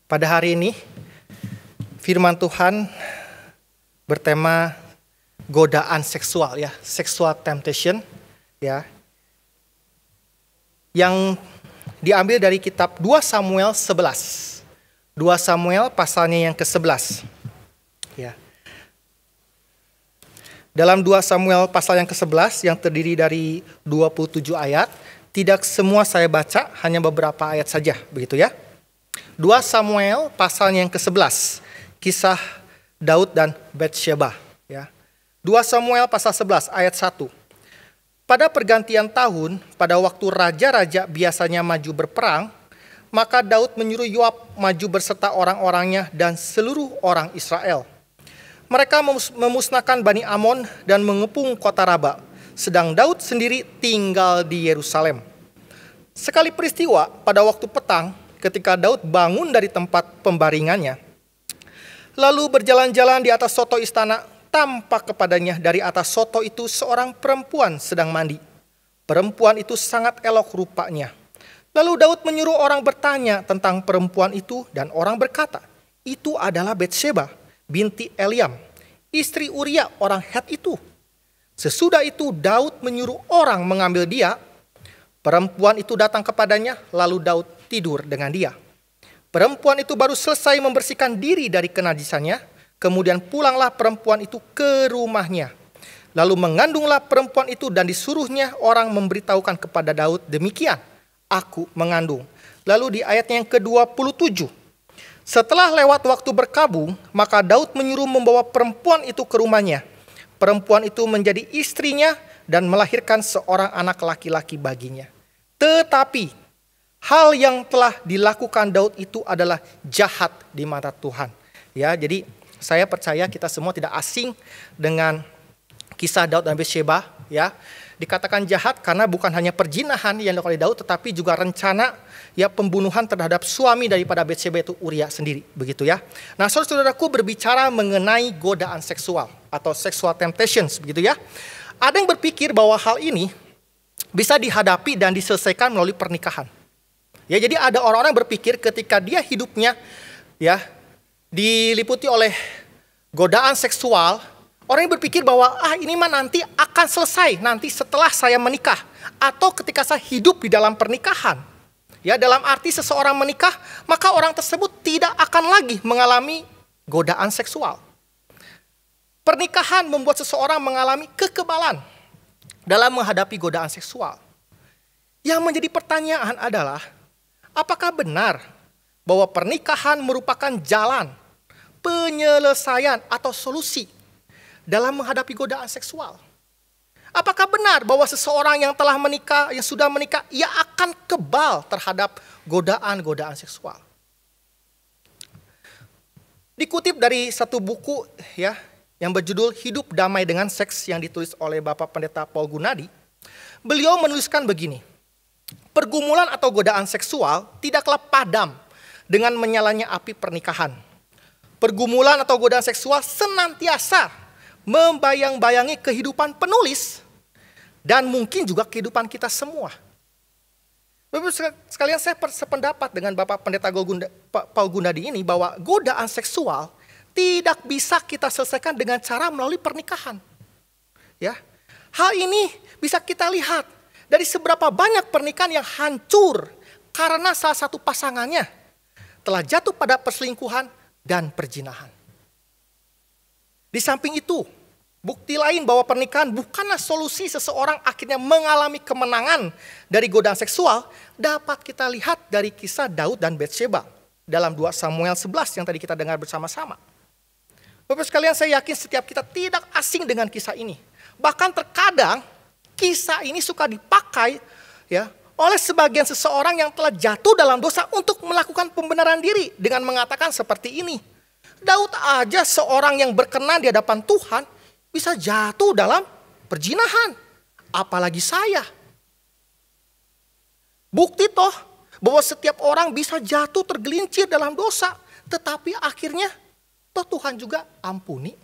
Pada hari ini, firman Tuhan bertema godaan seksual, ya, sexual temptation, ya, yang diambil dari kitab 2 Samuel 11. 2 Samuel pasalnya yang ke-11. Ya. Dalam 2 Samuel pasal yang ke-11 yang terdiri dari 27 ayat, tidak semua saya baca, hanya beberapa ayat saja, begitu ya. 2 Samuel pasal yang ke-11, kisah Daud dan Batsheba, ya. 2 Samuel pasal 11 ayat 1. Pada pergantian tahun, pada waktu raja-raja biasanya maju berperang, maka Daud menyuruh Yoab maju berserta orang-orangnya dan seluruh orang Israel. Mereka memusnahkan Bani Amon dan mengepung kota Raba, sedang Daud sendiri tinggal di Yerusalem. Sekali peristiwa pada waktu petang, ketika Daud bangun dari tempat pembaringannya, lalu berjalan-jalan di atas soto istana, tampak kepadanya dari atas soto itu seorang perempuan sedang mandi. Perempuan itu sangat elok rupanya. Lalu Daud menyuruh orang bertanya tentang perempuan itu, dan orang berkata, itu adalah Batsheba, binti Eliam, istri Uria orang Het itu. Sesudah itu Daud menyuruh orang mengambil dia. Perempuan itu datang kepadanya, lalu Daud tidur dengan dia. Perempuan itu baru selesai membersihkan diri dari kenajisannya, kemudian pulanglah perempuan itu ke rumahnya. Lalu mengandunglah perempuan itu dan disuruhnya orang memberitahukan kepada Daud, demikian, aku mengandung. Lalu di ayatnya yang ke-27, setelah lewat waktu berkabung, maka Daud menyuruh membawa perempuan itu ke rumahnya. Perempuan itu menjadi istrinya dan melahirkan seorang anak laki-laki baginya. Tetapi hal yang telah dilakukan Daud itu adalah jahat di mata Tuhan. Ya, jadi saya percaya kita semua tidak asing dengan kisah Daud dan Batsheba, ya. Dikatakan jahat karena bukan hanya perzinahan yang dilakukan oleh Daud, tetapi juga rencana ya pembunuhan terhadap suami daripada Batsheba itu Uria sendiri, begitu ya. Nah, saudara-saudaraku, berbicara mengenai godaan seksual atau sexual temptations, begitu ya. Ada yang berpikir bahwa hal ini bisa dihadapi dan diselesaikan melalui pernikahan. Ya, jadi ada orang-orang berpikir ketika dia hidupnya ya diliputi oleh godaan seksual, orang yang berpikir bahwa ini mah nanti akan selesai nanti setelah saya menikah atau ketika saya hidup di dalam pernikahan. Ya, dalam arti seseorang menikah, maka orang tersebut tidak akan lagi mengalami godaan seksual. Pernikahan membuat seseorang mengalami kekebalan dalam menghadapi godaan seksual. Yang menjadi pertanyaan adalah, apakah benar bahwa pernikahan merupakan jalan penyelesaian atau solusi dalam menghadapi godaan seksual? Apakah benar bahwa seseorang yang telah menikah, yang sudah menikah, ia akan kebal terhadap godaan-godaan seksual? Dikutip dari satu buku ya yang berjudul Hidup Damai dengan Seks yang ditulis oleh Bapak Pendeta Paul Gunadi, beliau menuliskan begini, pergumulan atau godaan seksual tidaklah padam dengan menyalanya api pernikahan. Pergumulan atau godaan seksual senantiasa membayang-bayangi kehidupan penulis dan mungkin juga kehidupan kita semua. Bapak sekalian, saya sependapat dengan Bapak Pendeta Paul Gunadi ini bahwa godaan seksual tidak bisa kita selesaikan dengan cara melalui pernikahan. Ya, hal ini bisa kita lihat dari seberapa banyak pernikahan yang hancur karena salah satu pasangannya telah jatuh pada perselingkuhan dan perzinahan. Di samping itu, bukti lain bahwa pernikahan bukanlah solusi seseorang akhirnya mengalami kemenangan dari godaan seksual dapat kita lihat dari kisah Daud dan Batsheba dalam 2 Samuel 11 yang tadi kita dengar bersama-sama. Bapak sekalian, saya yakin setiap kita tidak asing dengan kisah ini. Bahkan terkadang kisah ini suka dipakai ya oleh sebagian seseorang yang telah jatuh dalam dosa untuk melakukan pembenaran diri dengan mengatakan seperti ini. Daud aja seorang yang berkenan di hadapan Tuhan bisa jatuh dalam perzinahan, apalagi saya. Bukti toh bahwa setiap orang bisa jatuh tergelincir dalam dosa, tetapi akhirnya toh Tuhan juga ampuni.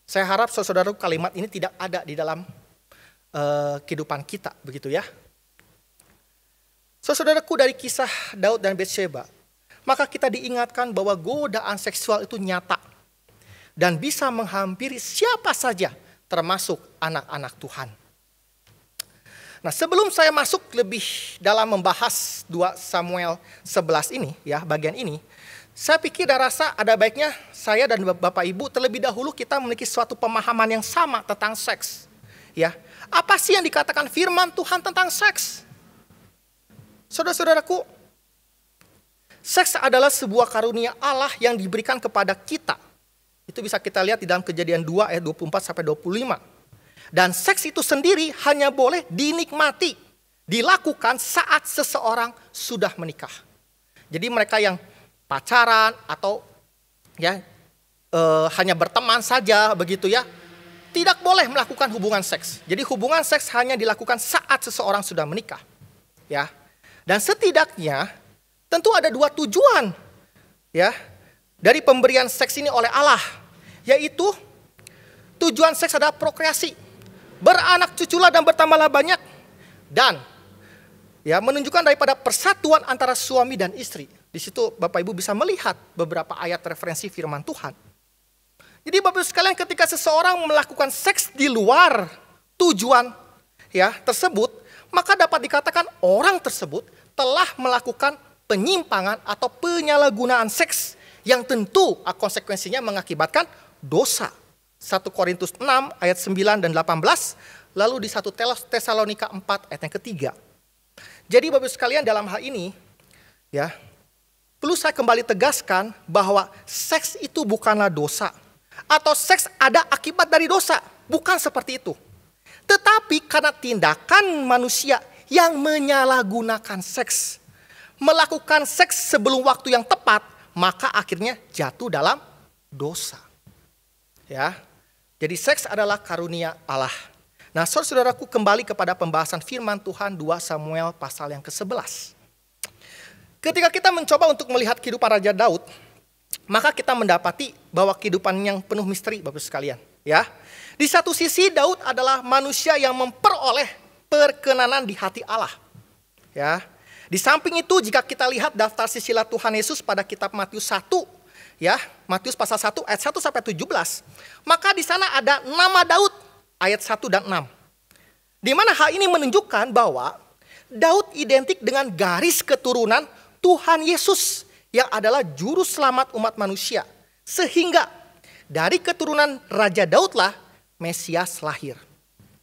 Saya harap saudara-saudara kalimat ini tidak ada di dalam kehidupan kita, begitu ya. Saudaraku, dari kisah Daud dan Batsheba, maka kita diingatkan bahwa godaan seksual itu nyata dan bisa menghampiri siapa saja, termasuk anak-anak Tuhan. Nah, sebelum saya masuk lebih dalam membahas 2 Samuel 11 ini, ya, bagian ini, saya pikir dan rasa ada baiknya saya dan Bapak Ibu terlebih dahulu kita memiliki suatu pemahaman yang sama tentang seks. Ya, apa sih yang dikatakan firman Tuhan tentang seks? Saudara-saudaraku, seks adalah sebuah karunia Allah yang diberikan kepada kita. Itu bisa kita lihat di dalam Kejadian 2 ayat 24-25. Dan seks itu sendiri hanya boleh dinikmati, dilakukan saat seseorang sudah menikah. Jadi mereka yang pacaran atau ya hanya berteman saja begitu ya, tidak boleh melakukan hubungan seks. Jadi hubungan seks hanya dilakukan saat seseorang sudah menikah. Ya. Dan setidaknya tentu ada 2 tujuan ya dari pemberian seks ini oleh Allah, yaitu tujuan seks adalah prokreasi, beranak cuculah dan bertambahlah banyak, dan ya menunjukkan daripada persatuan antara suami dan istri. Di situ Bapak Ibu bisa melihat beberapa ayat referensi firman Tuhan. Jadi Bapak Ibu sekalian, ketika seseorang melakukan seks di luar tujuan ya tersebut, maka dapat dikatakan orang tersebut telah melakukan penyimpangan atau penyalahgunaan seks yang tentu konsekuensinya mengakibatkan dosa. 1 Korintus 6 ayat 9 dan 18, lalu di 1 Tesalonika 4 ayat yang ketiga. Jadi Bapak Ibu sekalian, dalam hal ini ya perlu saya kembali tegaskan bahwa seks itu bukanlah dosa atau seks ada akibat dari dosa, bukan seperti itu. Tetapi karena tindakan manusia yang menyalahgunakan seks, melakukan seks sebelum waktu yang tepat, maka akhirnya jatuh dalam dosa. Ya. Jadi seks adalah karunia Allah. Nah, saudaraku, kembali kepada pembahasan firman Tuhan 2 Samuel pasal yang ke-11. Ketika kita mencoba untuk melihat kehidupan Raja Daud, maka kita mendapati bahwa kehidupan yang penuh misteri, Bapak sekalian. Ya, di satu sisi Daud adalah manusia yang memperoleh perkenanan di hati Allah. Ya, di samping itu jika kita lihat daftar sisilah Tuhan Yesus pada kitab Matius 1, ya, Matius pasal 1 ayat 1 sampai 17, maka di sana ada nama Daud ayat 1 dan 6. Di mana hal ini menunjukkan bahwa Daud identik dengan garis keturunan Tuhan Yesus yang adalah juru selamat umat manusia. Sehingga dari keturunan Raja Daudlah Mesias lahir.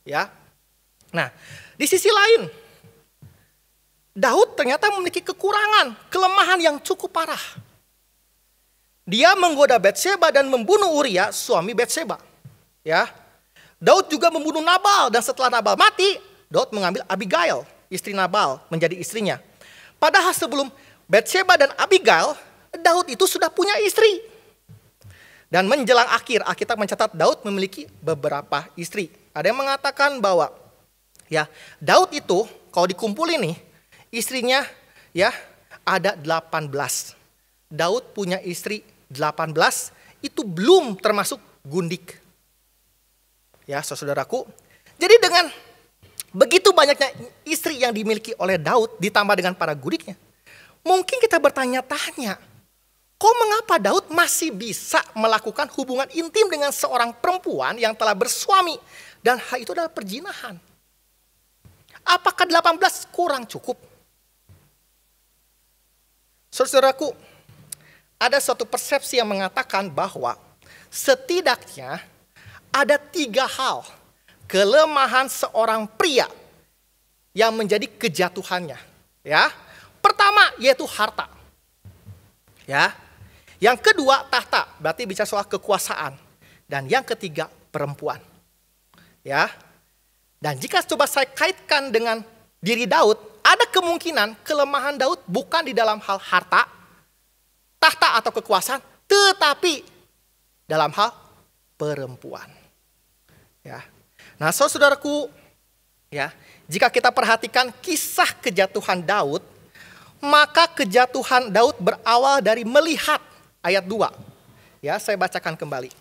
Ya. Nah, di sisi lain Daud ternyata memiliki kekurangan, kelemahan yang cukup parah. Dia menggoda Batseba dan membunuh Uria, suami Batseba. Ya. Daud juga membunuh Nabal, dan setelah Nabal mati, Daud mengambil Abigail, istri Nabal, menjadi istrinya. Padahal sebelum Batseba dan Abigail, Daud itu sudah punya istri. Dan menjelang akhir, Alkitab mencatat Daud memiliki beberapa istri. Ada yang mengatakan bahwa ya Daud itu kalau dikumpulin nih, istrinya ya ada 18. Daud punya istri 18, itu belum termasuk gundik. Ya, saudaraku. Jadi dengan begitu banyaknya istri yang dimiliki oleh Daud ditambah dengan para gundiknya, mungkin kita bertanya-tanya, kok mengapa Daud masih bisa melakukan hubungan intim dengan seorang perempuan yang telah bersuami dan hal itu adalah perzinahan? Apakah 18 kurang cukup? Saudaraku, ada suatu persepsi yang mengatakan bahwa setidaknya ada 3 hal kelemahan seorang pria yang menjadi kejatuhannya. Ya, pertama yaitu harta. Ya, yang kedua tahta, berarti bicara soal kekuasaan. Dan yang ketiga perempuan. Ya, dan jika coba saya kaitkan dengan diri Daud, ada kemungkinan kelemahan Daud bukan di dalam hal harta, tahta atau kekuasaan, tetapi dalam hal perempuan. Ya. Nah, saudaraku, ya, jika kita perhatikan kisah kejatuhan Daud, maka kejatuhan Daud berawal dari melihat ayat 2. Ya, saya bacakan kembali.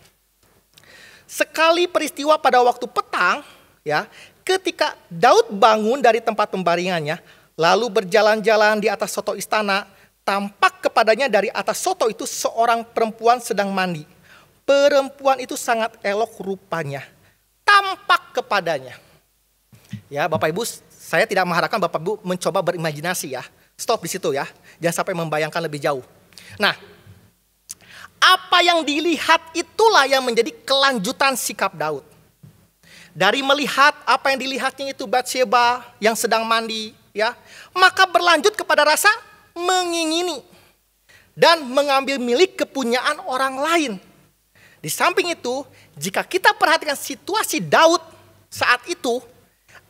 Sekali peristiwa pada waktu petang, ya, ketika Daud bangun dari tempat pembaringannya, lalu berjalan-jalan di atas soto istana, Tampak kepadanya dari atas soto itu seorang perempuan sedang mandi. Perempuan itu sangat elok rupanya. Tampak kepadanya. Ya, Bapak Ibu, saya tidak mengharapkan Bapak Ibu mencoba berimajinasi ya. Stop di situ ya. Jangan sampai membayangkan lebih jauh. Nah, apa yang dilihat itulah yang menjadi kelanjutan sikap Daud. Dari melihat apa yang dilihatnya itu Batsheba yang sedang mandi, ya, maka berlanjut kepada rasa mengingini dan mengambil milik kepunyaan orang lain. Di samping itu, jika kita perhatikan situasi Daud saat itu,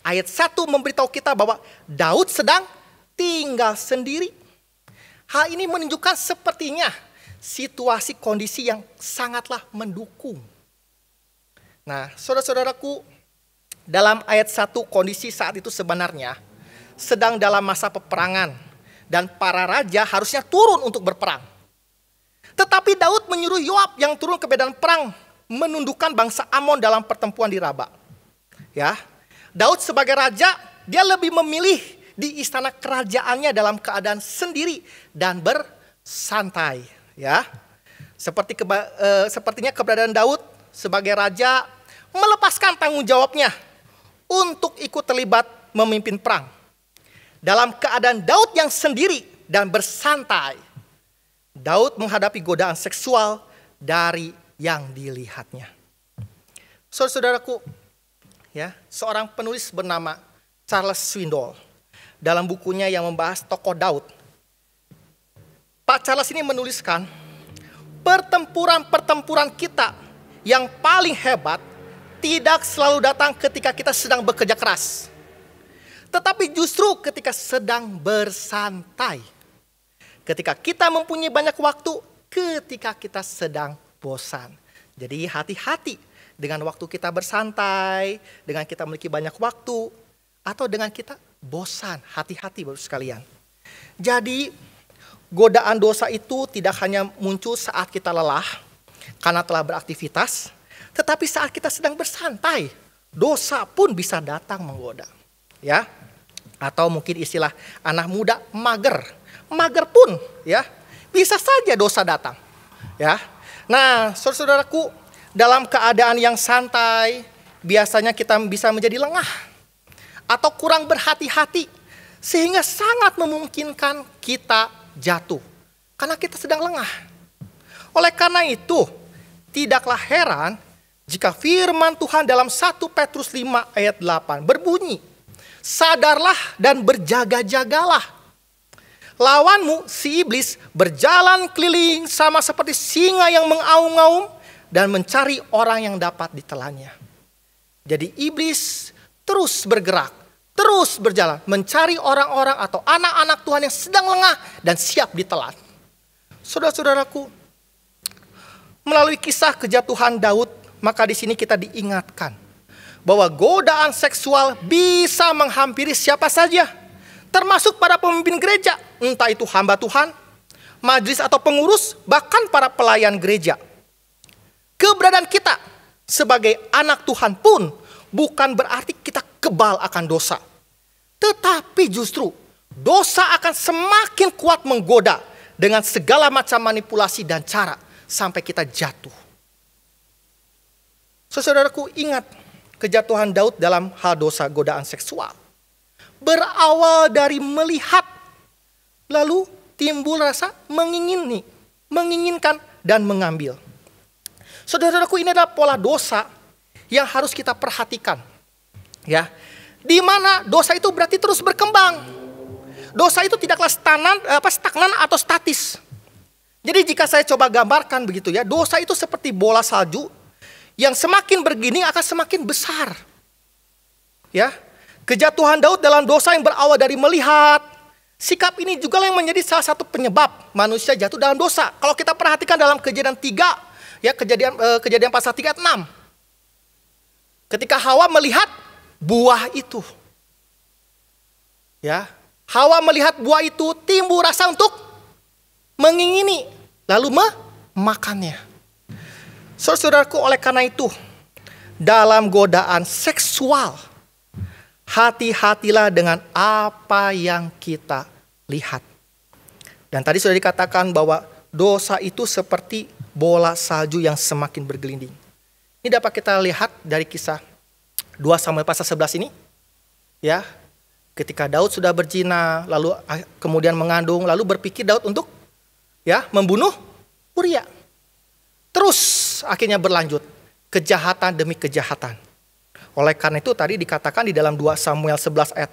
ayat 1 memberitahu kita bahwa Daud sedang tinggal sendiri. Hal ini menunjukkan sepertinya situasi kondisi yang sangatlah mendukung. Nah, saudara-saudaraku, dalam ayat 1 kondisi saat itu sebenarnya sedang dalam masa peperangan dan para raja harusnya turun untuk berperang. Tetapi Daud menyuruh Yoab yang turun ke medan perang menundukkan bangsa Amon dalam pertempuran di Raba. Ya, Daud sebagai raja, dia lebih memilih di istana kerajaannya dalam keadaan sendiri dan bersantai. Ya, sepertinya keberadaan Daud sebagai raja melepaskan tanggung jawabnya untuk ikut terlibat memimpin perang. Dalam keadaan Daud yang sendiri dan bersantai, Daud menghadapi godaan seksual dari yang dilihatnya. Saudara-saudaraku, ya, seorang penulis bernama Charles Swindoll dalam bukunya yang membahas tokoh Daud, Pak Charles ini menuliskan, pertempuran-pertempuran kita yang paling hebat tidak selalu datang ketika kita sedang bekerja keras, tetapi justru ketika sedang bersantai. Ketika kita mempunyai banyak waktu, ketika kita sedang bosan. Jadi hati-hati dengan waktu kita bersantai, dengan kita memiliki banyak waktu, atau dengan kita bosan. Hati-hati baru sekalian. Jadi godaan dosa itu tidak hanya muncul saat kita lelah karena telah beraktivitas, tetapi saat kita sedang bersantai, dosa pun bisa datang menggoda. Ya, atau mungkin istilah anak muda mager. Mager pun ya bisa saja dosa datang. Ya. Nah, saudara-saudaraku, dalam keadaan yang santai biasanya kita bisa menjadi lengah atau kurang berhati-hati sehingga sangat memungkinkan kita jatuh karena kita sedang lengah. Oleh karena itu, tidaklah heran jika firman Tuhan dalam 1 Petrus 5 ayat 8 berbunyi, sadarlah dan berjaga-jagalah. Lawanmu, si iblis, berjalan keliling sama seperti singa yang mengaum-ngaum dan mencari orang yang dapat ditelannya. Jadi iblis terus bergerak, terus berjalan, mencari orang-orang atau anak-anak Tuhan yang sedang lengah dan siap ditelan. Saudara-saudaraku, melalui kisah kejatuhan Daud, maka di sini kita diingatkan bahwa godaan seksual bisa menghampiri siapa saja, termasuk para pemimpin gereja, entah itu hamba Tuhan, majelis atau pengurus, bahkan para pelayan gereja. Keberadaan kita sebagai anak Tuhan pun bukan berarti kita kebal akan dosa. Tetapi justru dosa akan semakin kuat menggoda dengan segala macam manipulasi dan cara sampai kita jatuh. Saudaraku, ingat kejatuhan Daud dalam hal dosa godaan seksual berawal dari melihat, lalu timbul rasa menginginkan dan mengambil. Saudaraku, ini adalah pola dosa yang harus kita perhatikan. Ya, di mana dosa itu berarti terus berkembang. Dosa itu tidaklah stagnan atau statis. Jadi jika saya coba gambarkan begitu ya, dosa itu seperti bola salju yang semakin bergining akan semakin besar. Ya, kejatuhan Daud dalam dosa yang berawal dari melihat, sikap ini juga yang menjadi salah satu penyebab manusia jatuh dalam dosa. Kalau kita perhatikan dalam Kejadian 3, ya kejadian pasal 3 ayat 6. Ketika Hawa melihat buah itu. Ya, Hawa melihat buah itu timbul rasa untuk mengingini, lalu memakannya. Saudaraku, oleh karena itu, dalam godaan seksual, hati-hatilah dengan apa yang kita lihat. Dan tadi sudah dikatakan bahwa dosa itu seperti bola salju yang semakin bergelinding. Ini dapat kita lihat dari kisah 2 Samuel pasal 11 ini. Ya, ketika Daud sudah berzina, lalu kemudian mengandung, lalu berpikir Daud untuk membunuh Uria. Terus akhirnya berlanjut kejahatan demi kejahatan. Oleh karena itu tadi dikatakan di dalam 2 Samuel 11 ayat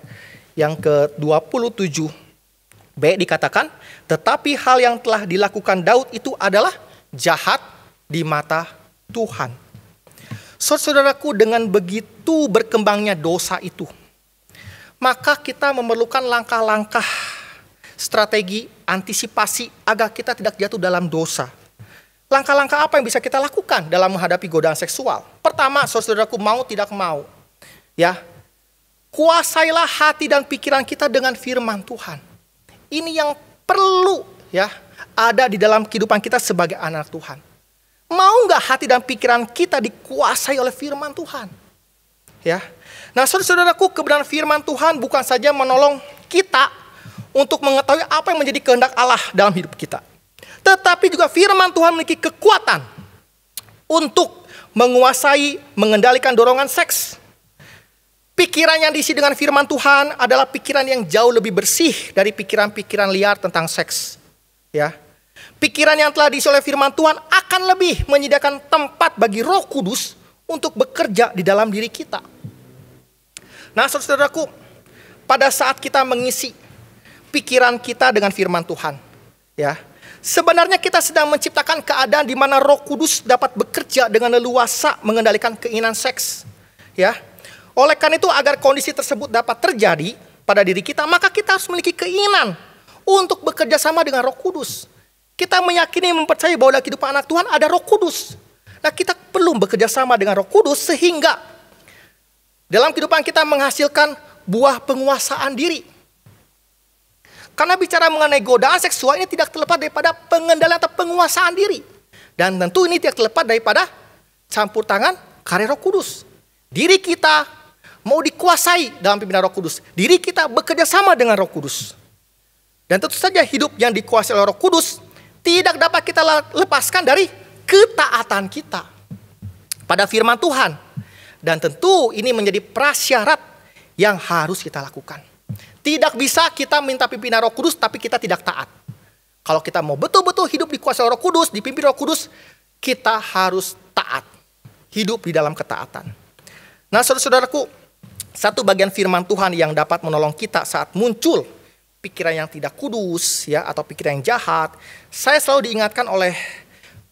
yang ke-27b dikatakan, tetapi hal yang telah dilakukan Daud itu adalah jahat di mata Tuhan. Saudaraku, dengan begitu berkembangnya dosa itu, maka kita memerlukan langkah-langkah strategi antisipasi agar kita tidak jatuh dalam dosa. Langkah-langkah apa yang bisa kita lakukan dalam menghadapi godaan seksual? Pertama, saudaraku, mau tidak mau, kuasailah hati dan pikiran kita dengan firman Tuhan. Ini yang perlu ada di dalam kehidupan kita sebagai anak Tuhan. Mau nggak hati dan pikiran kita dikuasai oleh firman Tuhan? Nah, saudaraku, kebenaran firman Tuhan bukan saja menolong kita untuk mengetahui apa yang menjadi kehendak Allah dalam hidup kita, tetapi juga firman Tuhan memiliki kekuatan untuk menguasai, mengendalikan dorongan seks. Pikiran yang diisi dengan firman Tuhan adalah pikiran yang jauh lebih bersih dari pikiran-pikiran liar tentang seks. Pikiran yang telah diisi oleh firman Tuhan akan lebih menyediakan tempat bagi Roh Kudus untuk bekerja di dalam diri kita. Nah, saudaraku, pada saat kita mengisi pikiran kita dengan firman Tuhan, sebenarnya kita sedang menciptakan keadaan di mana Roh Kudus dapat bekerja dengan leluasa mengendalikan keinginan seks. Oleh karena itu, agar kondisi tersebut dapat terjadi pada diri kita, maka kita harus memiliki keinginan untuk bekerja sama dengan Roh Kudus. Kita meyakini, mempercayai bahwa dalam kehidupan anak Tuhan ada Roh Kudus. Nah, kita perlu bekerja sama dengan Roh Kudus sehingga dalam kehidupan kita menghasilkan buah penguasaan diri. Karena bicara mengenai godaan seksual ini tidak terlepas daripada pengendalian atau penguasaan diri. Dan tentu ini tidak terlepas daripada campur tangan karya Roh Kudus. Diri kita mau dikuasai dalam pimpinan Roh Kudus. Diri kita bekerja sama dengan Roh Kudus. Dan tentu saja hidup yang dikuasai oleh Roh Kudus tidak dapat kita lepaskan dari ketaatan kita pada firman Tuhan. Dan tentu ini menjadi prasyarat yang harus kita lakukan. Tidak bisa kita minta pimpinan Roh Kudus tapi kita tidak taat. Kalau kita mau betul-betul hidup dikuasai Roh Kudus, dipimpin Roh Kudus, kita harus taat. Hidup di dalam ketaatan. Nah, saudara-saudaraku, satu bagian firman Tuhan yang dapat menolong kita saat muncul pikiran yang tidak kudus atau pikiran yang jahat, saya selalu diingatkan oleh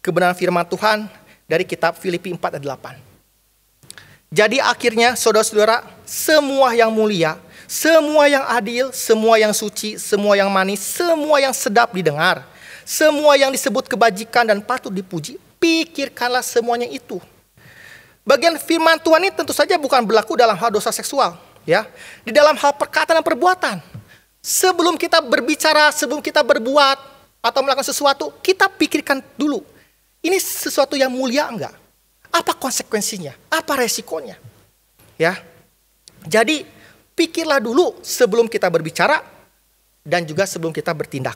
kebenaran firman Tuhan dari kitab Filipi 4 ayat 8. Jadi akhirnya saudara-saudara, semua yang mulia, semua yang adil, semua yang suci, semua yang manis, semua yang sedap didengar, semua yang disebut kebajikan dan patut dipuji, pikirkanlah semuanya itu. Bagian firman Tuhan ini tentu saja bukan berlaku dalam hal dosa seksual, di dalam hal perkataan dan perbuatan. Sebelum kita berbicara, sebelum kita berbuat atau melakukan sesuatu, kita pikirkan dulu, ini sesuatu yang mulia enggak? Apa konsekuensinya? Apa resikonya? Jadi pikirlah dulu sebelum kita berbicara dan juga sebelum kita bertindak.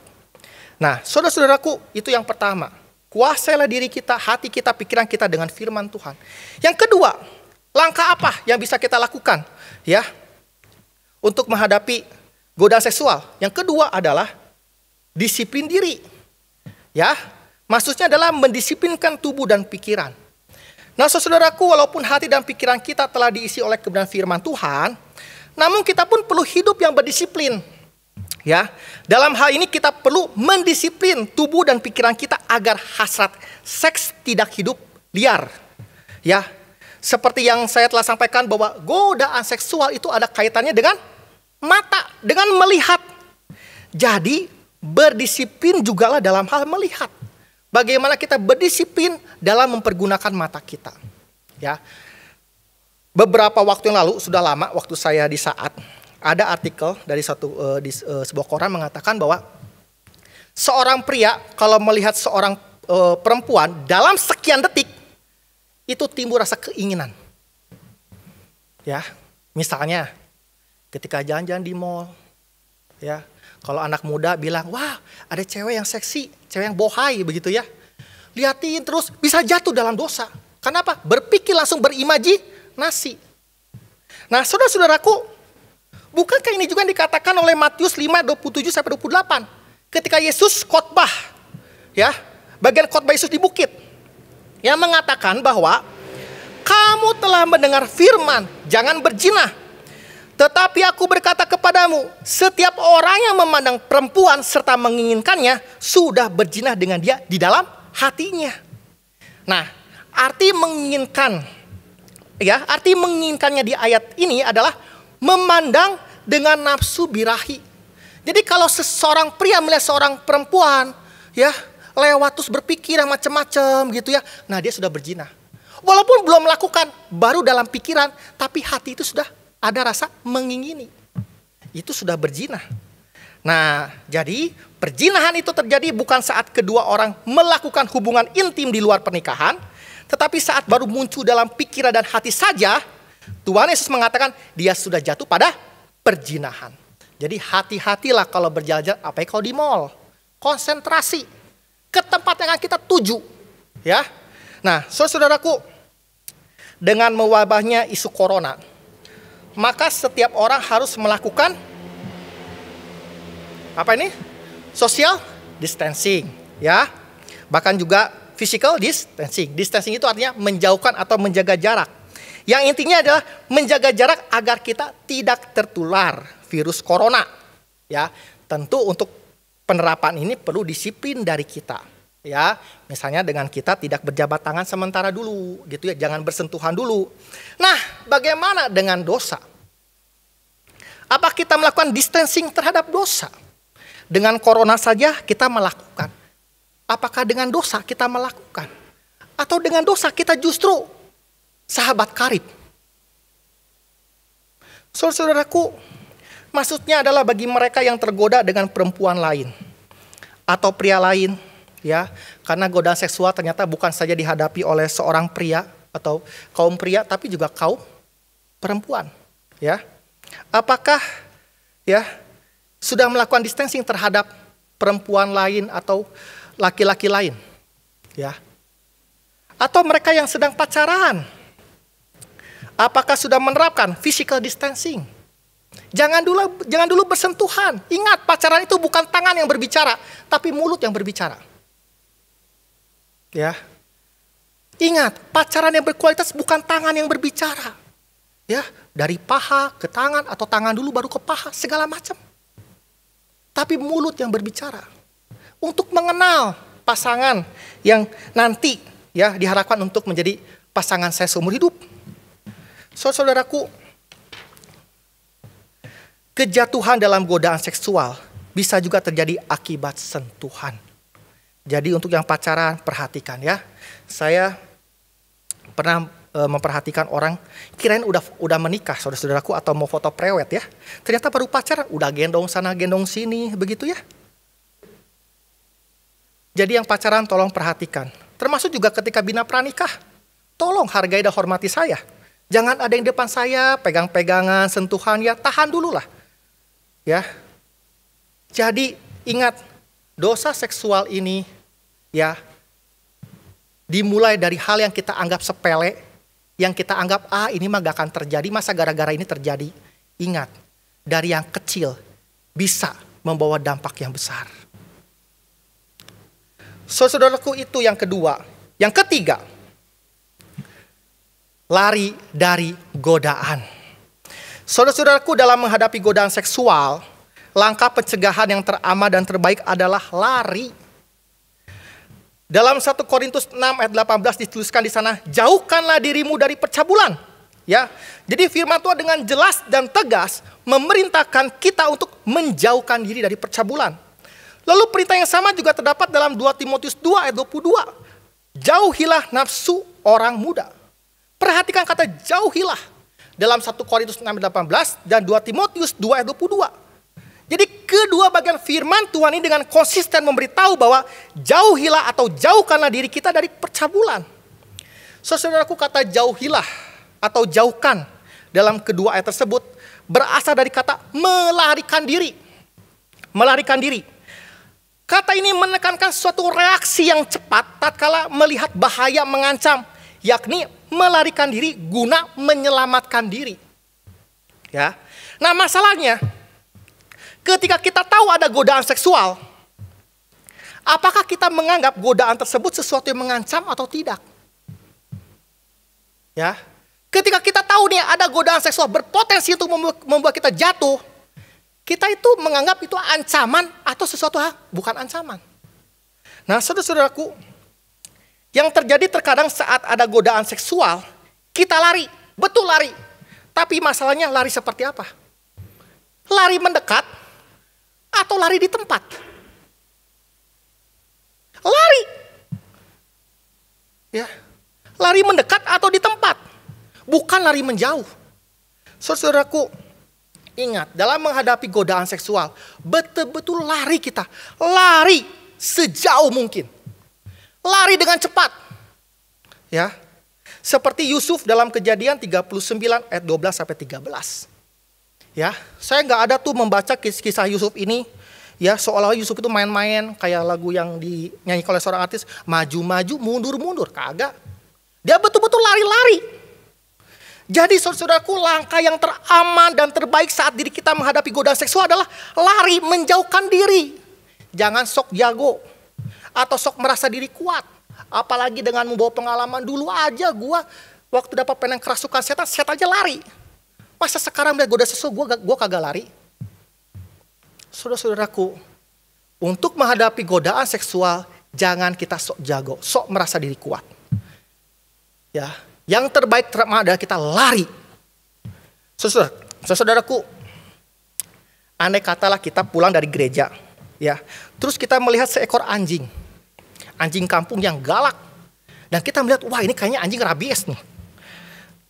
Nah, saudara-saudaraku, itu yang pertama. Kuasailah diri kita, hati kita, pikiran kita dengan firman Tuhan. Yang kedua, langkah apa yang bisa kita lakukan untuk menghadapi godaan seksual? Yang kedua adalah disiplin diri. Maksudnya adalah mendisiplinkan tubuh dan pikiran. Nah, saudaraku, walaupun hati dan pikiran kita telah diisi oleh kebenaran firman Tuhan, namun kita pun perlu hidup yang berdisiplin. Dalam hal ini kita perlu mendisiplin tubuh dan pikiran kita agar hasrat seks tidak hidup liar. Seperti yang saya telah sampaikan bahwa godaan seksual itu ada kaitannya dengan mata, dengan melihat. Jadi berdisiplin jugalah dalam hal melihat. Bagaimana kita berdisiplin dalam mempergunakan mata kita. Beberapa waktu yang lalu, sudah lama waktu saya di Saat, ada artikel dari sebuah koran mengatakan bahwa seorang pria kalau melihat seorang perempuan dalam sekian detik itu timbul rasa keinginan. Misalnya ketika jalan-jalan di mall, Kalau anak muda bilang, wah ada cewek yang seksi, cewek yang bohai begitu ya. Liatin terus, bisa jatuh dalam dosa. Kenapa? Berpikir langsung berimajinasi. Nah saudara-saudaraku, bukankah ini juga dikatakan oleh Matius 5:27-28. Ketika Yesus khotbah, ya, bagian khotbah Yesus di bukit, yang mengatakan bahwa kamu telah mendengar firman, jangan berzina. Tetapi aku berkata kepadamu, setiap orang yang memandang perempuan serta menginginkannya sudah berzina dengan dia di dalam hatinya. Nah, arti menginginkan, ya, arti menginginkannya di ayat ini adalah memandang dengan nafsu birahi. Jadi kalau seseorang pria melihat seorang perempuan, ya, lewat terus berpikir yang macam-macam gitu ya, nah dia sudah berzina. Walaupun belum melakukan, baru dalam pikiran, tapi hati itu sudah ada rasa mengingini. Itu sudah berzina. Nah, jadi perzinahan itu terjadi bukan saat kedua orang melakukan hubungan intim di luar pernikahan, tetapi saat baru muncul dalam pikiran dan hati saja, Tuhan Yesus mengatakan dia sudah jatuh pada perzinahan. Jadi hati-hatilah kalau berjalan-jalan, apalagi kalau di mall. Konsentrasi ke tempat yang akan kita tuju. Ya. Nah, saudaraku, dengan mewabahnya isu corona, maka setiap orang harus melakukan apa ini? Social distancing, ya. Bahkan juga physical distancing. Distancing itu artinya menjauhkan atau menjaga jarak. Yang intinya adalah menjaga jarak agar kita tidak tertular virus corona. Ya, tentu untuk penerapan ini perlu disiplin dari kita. Ya, misalnya dengan kita tidak berjabat tangan sementara dulu, gitu ya, jangan bersentuhan dulu. Nah, bagaimana dengan dosa? Apa kita melakukan distancing terhadap dosa? Dengan corona saja kita melakukan. Apakah dengan dosa kita melakukan? Atau dengan dosa kita justru sahabat karib? Saudaraku, maksudnya adalah bagi mereka yang tergoda dengan perempuan lain atau pria lain, ya, karena godaan seksual ternyata bukan saja dihadapi oleh seorang pria atau kaum pria, tapi juga kaum perempuan, ya. Apakah, ya, sudah melakukan distancing terhadap perempuan lain atau laki-laki lain, ya? Atau mereka yang sedang pacaran, apakah sudah menerapkan physical distancing? Jangan dulu bersentuhan. Ingat, pacaran itu bukan tangan yang berbicara, tapi mulut yang berbicara. Ya. Ingat, pacaran yang berkualitas bukan tangan yang berbicara. Ya, dari paha ke tangan atau tangan dulu baru ke paha, segala macam. Tapi mulut yang berbicara. Untuk mengenal pasangan yang nanti, ya, diharapkan untuk menjadi pasangan saya seumur hidup. Saudaraku, kejatuhan dalam godaan seksual bisa juga terjadi akibat sentuhan. Jadi untuk yang pacaran, perhatikan ya. Saya pernah memperhatikan orang, kirain udah menikah saudara-saudaraku atau mau foto prewed ya. Ternyata baru pacaran, udah gendong sana, gendong sini, begitu ya. Jadi yang pacaran tolong perhatikan. Termasuk juga ketika bina pranikah. Tolong hargai dan hormati saya. Jangan ada yang depan saya, pegang-pegangan, sentuhan, ya tahan dulu lah. Ya. Jadi ingat, dosa seksual ini ya dimulai dari hal yang kita anggap sepele, yang kita anggap ini mah gak akan terjadi, masa gara-gara ini terjadi. Ingat, dari yang kecil bisa membawa dampak yang besar. Saudaraku, itu yang kedua. Yang ketiga, lari dari godaan. Saudara-saudaraku, dalam menghadapi godaan seksual, langkah pencegahan yang teraman dan terbaik adalah lari. Dalam 1 Korintus 6 ayat 18 dituliskan di sana, jauhkanlah dirimu dari percabulan. Ya, jadi firman Tuhan dengan jelas dan tegas memerintahkan kita untuk menjauhkan diri dari percabulan. Lalu perintah yang sama juga terdapat dalam 2 Timotius 2 ayat 22. Jauhilah nafsu orang muda. Perhatikan kata jauhilah dalam 1 Korintus 6 ayat 18 dan 2 Timotius 2 ayat 22. Jadi kedua bagian firman Tuhan ini dengan konsisten memberitahu bahwa jauhilah atau jauhkanlah diri kita dari percabulan. Saudaraku, kata jauhilah atau jauhkan dalam kedua ayat tersebut berasal dari kata melarikan diri melarikan diri. Kata ini menekankan suatu reaksi yang cepat tatkala melihat bahaya mengancam, yakni melarikan diri guna menyelamatkan diri. Ya. Nah, masalahnya ketika kita tahu ada godaan seksual, apakah kita menganggap godaan tersebut sesuatu yang mengancam atau tidak? Ya. Ketika kita tahu nih ada godaan seksual berpotensi untuk membuat kita jatuh, kita itu menganggap itu ancaman atau sesuatu hal bukan ancaman. Nah, saudara-saudaraku, yang terjadi terkadang saat ada godaan seksual, kita lari, betul lari. Tapi masalahnya lari seperti apa? Lari mendekat atau lari di tempat? Lari. Ya. Lari mendekat atau di tempat? Bukan lari menjauh. Saudaraku, ingat, dalam menghadapi godaan seksual, betul-betul lari kita. Lari sejauh mungkin. Lari dengan cepat. Ya. Seperti Yusuf dalam Kejadian 39 ayat 12 sampai 13. Ya, saya nggak ada tuh membaca kisah Yusuf ini. Ya, seolah-olah Yusuf itu main-main kayak lagu yang dinyanyikan oleh seorang artis, maju-maju, mundur-mundur. Kagak. Dia betul-betul lari-lari. Jadi saudaraku, langkah yang teraman dan terbaik saat diri kita menghadapi godaan seksual adalah lari, menjauhkan diri. Jangan sok jago atau sok merasa diri kuat. Apalagi dengan membawa pengalaman dulu aja gua waktu dapat pengen kerasukan setan aja lari. Masa sekarang melihat godaan seksual gua kagak lari? Saudara-saudaraku, untuk menghadapi godaan seksual jangan kita sok jago, sok merasa diri kuat. Ya. Yang terbaik adalah kita lari. Saudaraku, andai katalah kita pulang dari gereja, ya, terus kita melihat seekor anjing kampung yang galak, dan kita melihat, wah ini kayaknya anjing rabies nih.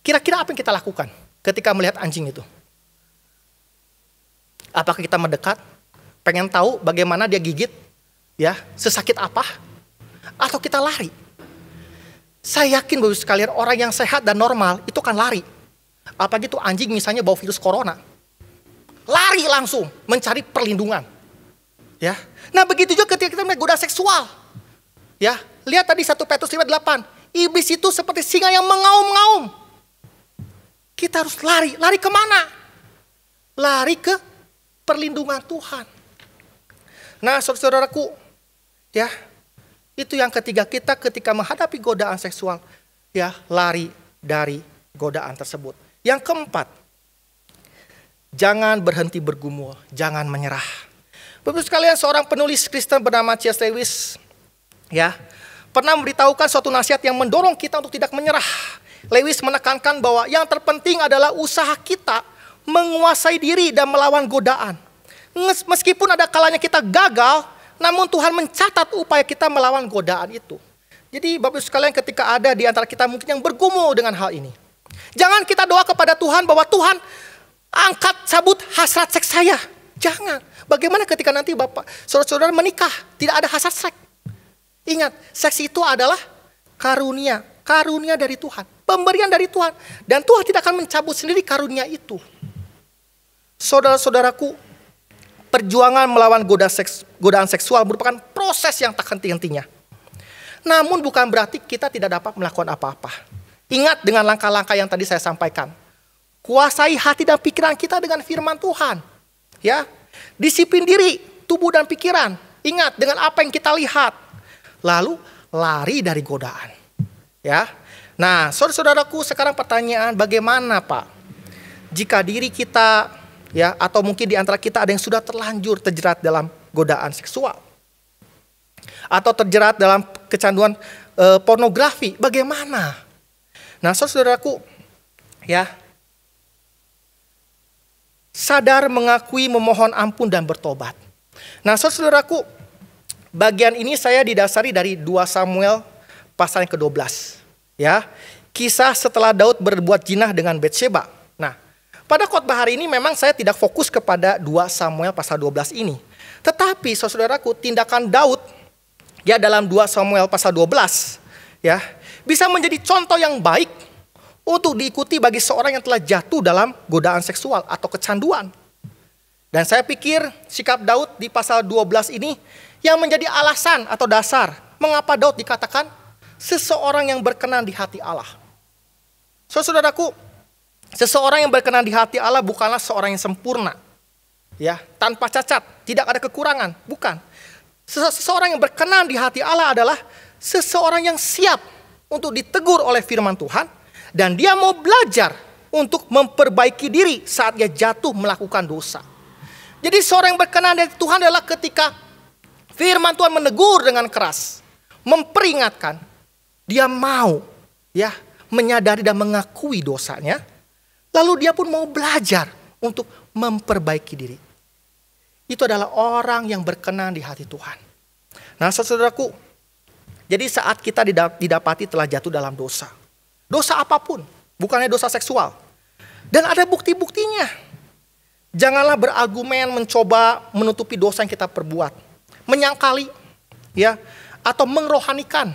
Kira-kira apa yang kita lakukan ketika melihat anjing itu? Apakah kita mendekat, pengen tahu bagaimana dia gigit, ya, sesakit apa, atau kita lari? Saya yakin Bapak sekalian, orang yang sehat dan normal itu kan lari. Apalagi itu anjing misalnya bawa virus corona. Lari langsung mencari perlindungan. Ya. Nah, begitu juga ketika kita melihat godaan seksual. Ya, lihat tadi 1 Petrus 5:8. Iblis itu seperti singa yang mengaum-ngaum. Kita harus lari. Lari kemana? Lari ke perlindungan Tuhan. Nah, saudaraku, ya, itu yang ketiga, kita ketika menghadapi godaan seksual, ya, lari dari godaan tersebut. Yang keempat, jangan berhenti bergumul, jangan menyerah. Bapak sekalian, seorang penulis Kristen bernama C.S. Lewis, ya, pernah memberitahukan suatu nasihat yang mendorong kita untuk tidak menyerah. Lewis menekankan bahwa yang terpenting adalah usaha kita menguasai diri dan melawan godaan. Meskipun ada kalanya kita gagal, namun Tuhan mencatat upaya kita melawan godaan itu. Jadi Bapak Ibu sekalian, ketika ada di antara kita mungkin yang bergumul dengan hal ini, jangan kita doa kepada Tuhan bahwa Tuhan angkat cabut hasrat seks saya. Jangan. Bagaimana ketika nanti Bapak saudara-saudara menikah tidak ada hasrat seks? Ingat, seks itu adalah karunia dari Tuhan, pemberian dari Tuhan, dan Tuhan tidak akan mencabut sendiri karunia itu. Saudara-saudaraku, perjuangan melawan godaan seksual merupakan proses yang tak henti-hentinya. Namun bukan berarti kita tidak dapat melakukan apa-apa. Ingat dengan langkah-langkah yang tadi saya sampaikan. Kuasai hati dan pikiran kita dengan firman Tuhan. Ya, disiplin diri, tubuh dan pikiran. Ingat dengan apa yang kita lihat. Lalu lari dari godaan. Ya. Nah, saudara-saudaraku, sekarang pertanyaan, bagaimana Pak jika diri kita, ya, atau mungkin di antara kita ada yang sudah terlanjur terjerat dalam godaan seksual, atau terjerat dalam kecanduan pornografi, bagaimana? Nah, saudaraku, ya, sadar, mengakui, memohon ampun dan bertobat. Nah, saudaraku, bagian ini saya didasari dari 2 Samuel pasal yang ke-12, ya, kisah setelah Daud berbuat jinah dengan Batsyeba. Nah, pada khotbah hari ini memang saya tidak fokus kepada 2 Samuel pasal 12 ini. Tetapi saudaraku, tindakan Daud, ya, dalam 2 Samuel pasal 12, ya, bisa menjadi contoh yang baik untuk diikuti bagi seorang yang telah jatuh dalam godaan seksual atau kecanduan. Dan saya pikir sikap Daud di pasal 12 ini yang menjadi alasan atau dasar mengapa Daud dikatakan seseorang yang berkenan di hati Allah. Saudaraku, seseorang yang berkenan di hati Allah bukanlah seorang yang sempurna, ya, tanpa cacat, tidak ada kekurangan, bukan. Seseorang yang berkenan di hati Allah adalah seseorang yang siap untuk ditegur oleh firman Tuhan dan dia mau belajar untuk memperbaiki diri saat dia jatuh melakukan dosa. Jadi seorang yang berkenan dari Tuhan adalah ketika firman Tuhan menegur dengan keras, memperingatkan, dia mau ya menyadari dan mengakui dosanya, lalu dia pun mau belajar untuk memperbaiki diri. Itu adalah orang yang berkenan di hati Tuhan. Nah, saudaraku, jadi saat kita didapati telah jatuh dalam dosa, dosa apapun, bukannya dosa seksual, dan ada bukti-buktinya. Janganlah berargumen mencoba menutupi dosa yang kita perbuat, menyangkali, ya, atau mengrohanikan.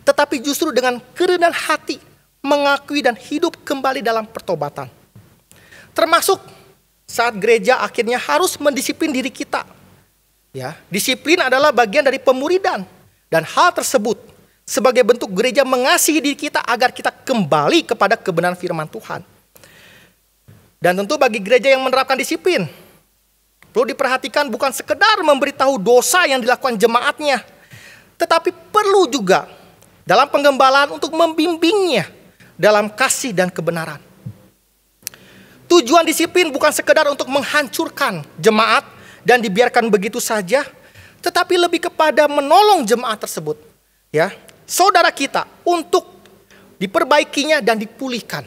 Tetapi justru dengan kerendahan hati mengakui dan hidup kembali dalam pertobatan. Termasuk saat gereja akhirnya harus mendisiplin diri kita. Ya, disiplin adalah bagian dari pemuridan dan hal tersebut sebagai bentuk gereja mengasihi diri kita agar kita kembali kepada kebenaran firman Tuhan. Dan tentu bagi gereja yang menerapkan disiplin, perlu diperhatikan bukan sekedar memberitahu dosa yang dilakukan jemaatnya, tetapi perlu juga dalam penggembalaan untuk membimbingnya dalam kasih dan kebenaran. Tujuan disiplin bukan sekedar untuk menghancurkan jemaat dan dibiarkan begitu saja, tetapi lebih kepada menolong jemaat tersebut, ya, saudara kita, untuk diperbaikinya dan dipulihkan.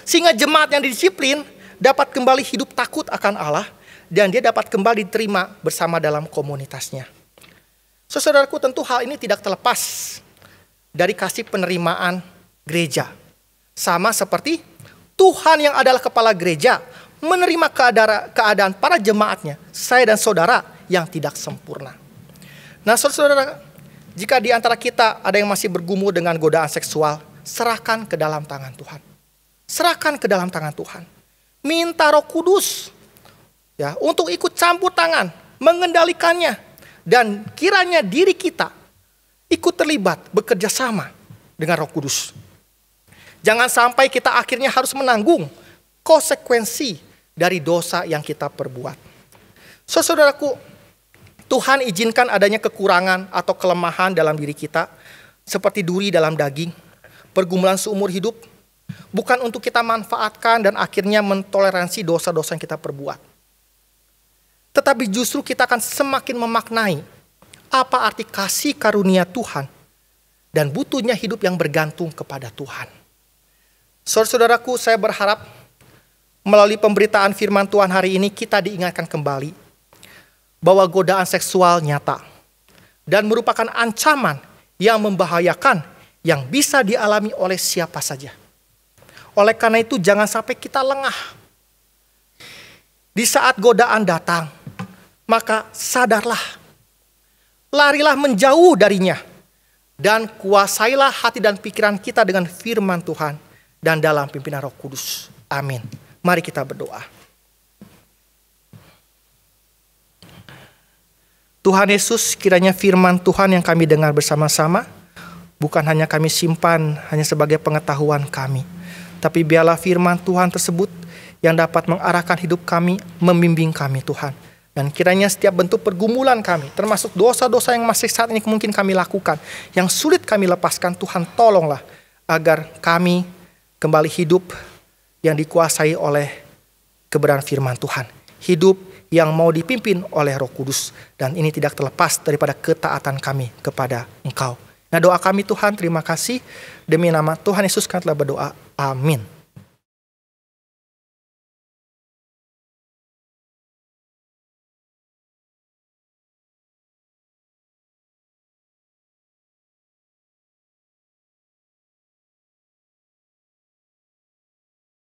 Sehingga jemaat yang didisiplin dapat kembali hidup takut akan Allah dan dia dapat kembali diterima bersama dalam komunitasnya. Saudaraku, tentu hal ini tidak terlepas dari kasih penerimaan gereja. Sama seperti Tuhan yang adalah kepala gereja menerima keadaan para jemaatnya, saya dan saudara yang tidak sempurna. Nah, saudara, jika di antara kita ada yang masih bergumul dengan godaan seksual, serahkan ke dalam tangan Tuhan. Serahkan ke dalam tangan Tuhan. Minta Roh Kudus ya untuk ikut campur tangan, mengendalikannya, dan kiranya diri kita ikut terlibat, bekerja sama dengan Roh Kudus. Jangan sampai kita akhirnya harus menanggung konsekuensi dari dosa yang kita perbuat. Saudaraku, Tuhan izinkan adanya kekurangan atau kelemahan dalam diri kita, seperti duri dalam daging, pergumulan seumur hidup, bukan untuk kita manfaatkan dan akhirnya mentoleransi dosa-dosa yang kita perbuat. Tetapi justru kita akan semakin memaknai apa arti kasih karunia Tuhan dan butuhnya hidup yang bergantung kepada Tuhan. Saudara-saudaraku, saya berharap melalui pemberitaan firman Tuhan hari ini kita diingatkan kembali bahwa godaan seksual nyata dan merupakan ancaman yang membahayakan yang bisa dialami oleh siapa saja. Oleh karena itu jangan sampai kita lengah. Di saat godaan datang, maka sadarlah. Larilah menjauh darinya. Dan kuasailah hati dan pikiran kita dengan firman Tuhan dan dalam pimpinan Roh Kudus. Amin. Mari kita berdoa. Tuhan Yesus, kiranya firman Tuhan yang kami dengar bersama-sama bukan hanya kami simpan hanya sebagai pengetahuan kami, tapi biarlah firman Tuhan tersebut yang dapat mengarahkan hidup kami, membimbing kami Tuhan. Dan kiranya setiap bentuk pergumulan kami, termasuk dosa-dosa yang masih saat ini mungkin kami lakukan, yang sulit kami lepaskan, Tuhan tolonglah agar kami kembali hidup yang dikuasai oleh kebenaran firman Tuhan. Hidup yang mau dipimpin oleh Roh Kudus. Dan ini tidak terlepas daripada ketaatan kami kepada Engkau. Nah, doa kami Tuhan, terima kasih. Demi nama Tuhan Yesus kami telah berdoa. Amin.